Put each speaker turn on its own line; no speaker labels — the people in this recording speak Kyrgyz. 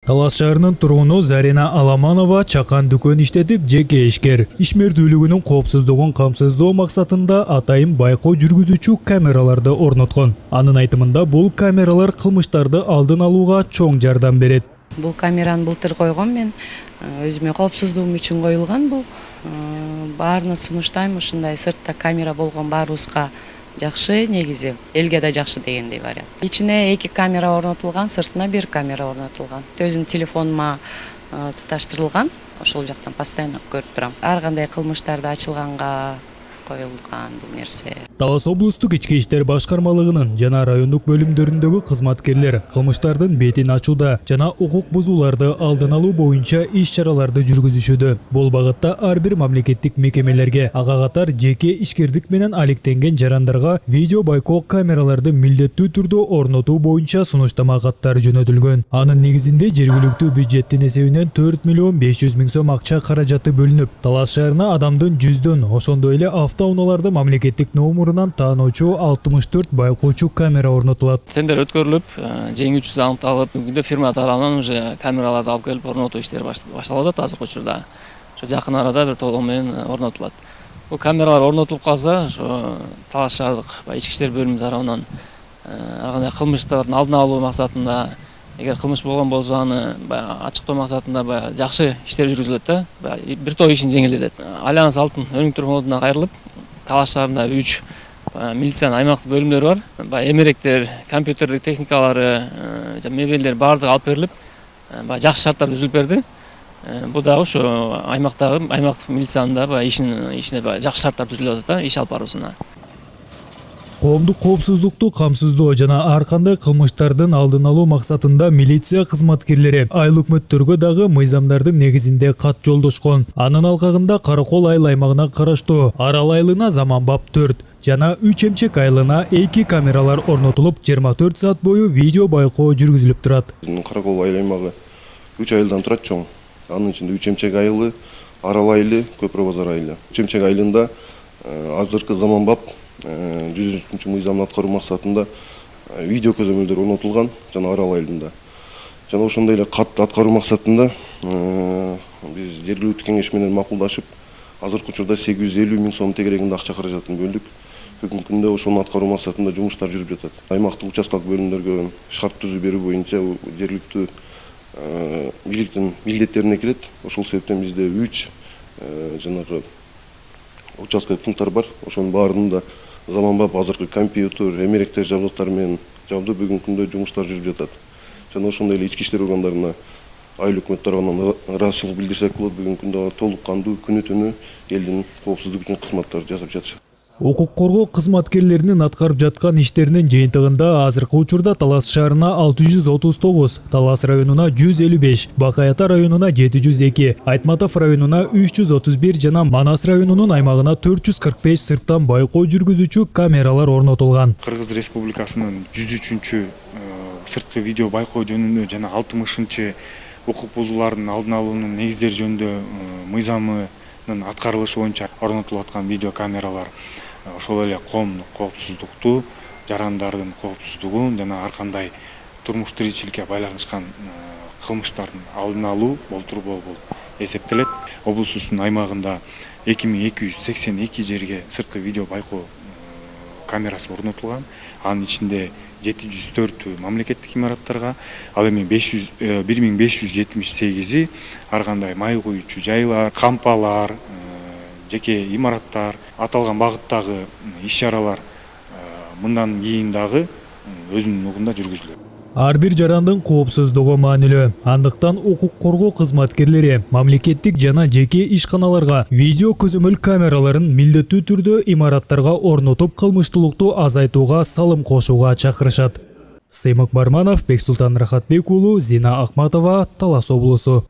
Талас шаарынын тургуну Зарина Аламанова чакан дүкөн иштетип, жеке ишкер. Ишмердүүлүгүнүн коопсуздугун камсыздоо максатында атайын байкоо жүргүзүүчү камераларды орноткон. Анын айтымында бул камералар кылмыштарды алдын алууга чоң жардам берет.
Бул камераны былтыр койгом мен, өзүмө коопсуздугум үчүн коюлган бул. Баарына сунуштайм, ушундай сыртта камера болгон баарыбызга жакшы, негизи элге да жакшы дегендей вариант. Ичине 2 камера орнотулган, сыртына 1 камера орнотулган. Өзүм телефонума туташтырылган, ошол жактан постоянно көрүп турам. Ар кандай кылмыштарды ачылганга коюлган бул нерсе.
Талас облустук ички иштер башкармалыгынын жана райондук бөлүмдөрүндөгү кызматкерлер кылмыштардын бетин ачууда жана укук бузууларды алдын алуу боюнча иш-чараларды жүргүзүшүүдө. Бул багытта ар бир мамлекеттик мекемелерге, ага катар жеке ишкердик менен алектенген жарандарга видео байкоо камераларды милдеттүү түрдө орнотуу боюнча сунуштама каттар жөнөтүлгөн. Анын негизинде жергиликтүү бюджеттин эсебинен 4 миллион 500 миң сом акча каражаты бөлүнүп, Талас шаарына адамдын 100дөн, ошондой эле автоунааларда мамлекеттик номурунан таануучу 64 байкоочу камера орнотулат.
Тендер өткөрүлүп, жеңүүчүсү аныкталып, бүгүндө фирма тарабынан уже камераларды алып келип орнотуу иштери башталып атат азыркы учурда. Ошо жакын арада бир толугу менен орнотулат. Бул камералар орнотулуп калса, ошо Талас шаардык ички иштер бөлүмү тарабынан ар кандай кылмыштардын алдын алуу максатында, эгер кылмыш болгон болсо аны ачыктоо максатында жакшы иштер жүргүзүлөт да, бир топ ишин жеңилдетет. Альянс Алтын өнүктүрүү фондуна кайрылып, Талас шаарында 3 милициянын аймактык бөлүмдөрү бар. Эмеректер, компьютерлик техникалары, мебелдер баардыгы алып берилип, жакшы шарттар түзүлүп берди. Бул да ошо аймактык милициянын да ишине жакшы шарттар түзүлүп атат да, иш алып баруусуна.
Коомдук коопсуздукту камсыздоо жана ар кандай кылмыштардын алдын алуу максатында милиция кызматкерлери айыл өкмөттөргө дагы мыйзамдардын негизинде кат жолдошкон. Анын алкагында Каракол айыл аймагына караштуу Арал айылына Заманбап 4 жана 3 Эмчек айылына 2 камералар орнотулуп, 24 саат бою видео байкоо жүргүзүлүп турат.
Каракол айыл аймагы 3 айылдан турат чоң. Анын ичинде 3 Эмчек айылы, Арал айылы, Көпүрө базар айылы. 3 Эмчек айылында азыркы Заманбап 100-чү мыйзамды аткаруу максатында видео көзөмөлдөр орнотулган жана Арал айылында. Жана ошондой эле кат аткаруу максатында биз жергиликтүү кеңеш менен макулдашып, азыркы учурда 850 миң сом тегерегинде акча каражатын бөлдүк. Бүгүнкү күндө ошону аткаруу максатында жумуштар жүрүп жатат. Аймактык участкалык бөлүмдөргө шарт түзүү берүү боюнча жергиликтүү бийликтин милдеттерине кирет. Ошол себептен бизде 3 жанагы участкалык пункттар бар. Ошонун баарында Заманбап азыркы компьютер, эмеректер жабдыктары менен жабдуу бүгүнкү күндө жумуштар жүрүп жатат. Жана ошондой эле ички иштер органдарына айыл өкмөт тарабынан ыраазычылык билдирсек болот. Бүгүнкү күндө толук кандуу күнү-түнү элдин коопсуздугу үчүн кызматтар жасап жатышат.
Укук коргоо кызматкерлеринин аткарып жаткан иштеринин жыйынтыгында азыркы учурда Талас шаарына 639, Талас районуна 155, Бакаята районуна 702, Айтматов районуна 331 жана Манас районунун аймагына 445 сырттан байкоо жүргүзүүчү камералар орнотулган.
Кыргыз Республикасынын 103-чү сырткы видео байкоо жөнүндө жана 60-чы укук бузуулардын алдын алуунун негиздери жөнүндө мыйзамынын аткарылышы боюнча орнотулуп аткан видео камералар ошол эле коомдук коопсуздукту, жарандардын коопсуздугун жана ар кандай турмуш тиричиликке байланышкан кылмыштардын алдын алуу болтуруу болуп эсептелет. Облусубуздун аймагында 2282 жерге сырткы видео байкоо камерасы орнотулган. Анын ичинде 704 мамлекеттик имараттарга, ал эми 1578 ар кандай май куючу жайлар, кампалар, жеке имараттар, аталган багыттагы иш-чаралар мындан кийин дагы өзүнүн угунда жүргүзүлөт.
Ар бир жарандын коопсуздугу маанилүү. Андыктан укук коргоо кызматкерлери мамлекеттик жана жеке ишканаларга видео көзөмөл камераларын милдеттүү түрдө имараттарга орнотуп, кылмыштуулукту азайтууга салым кошууга чакырышат. Сыймык Барманов, Бексултан Рахатбек уулу, Зина Акматова, Талас облусу.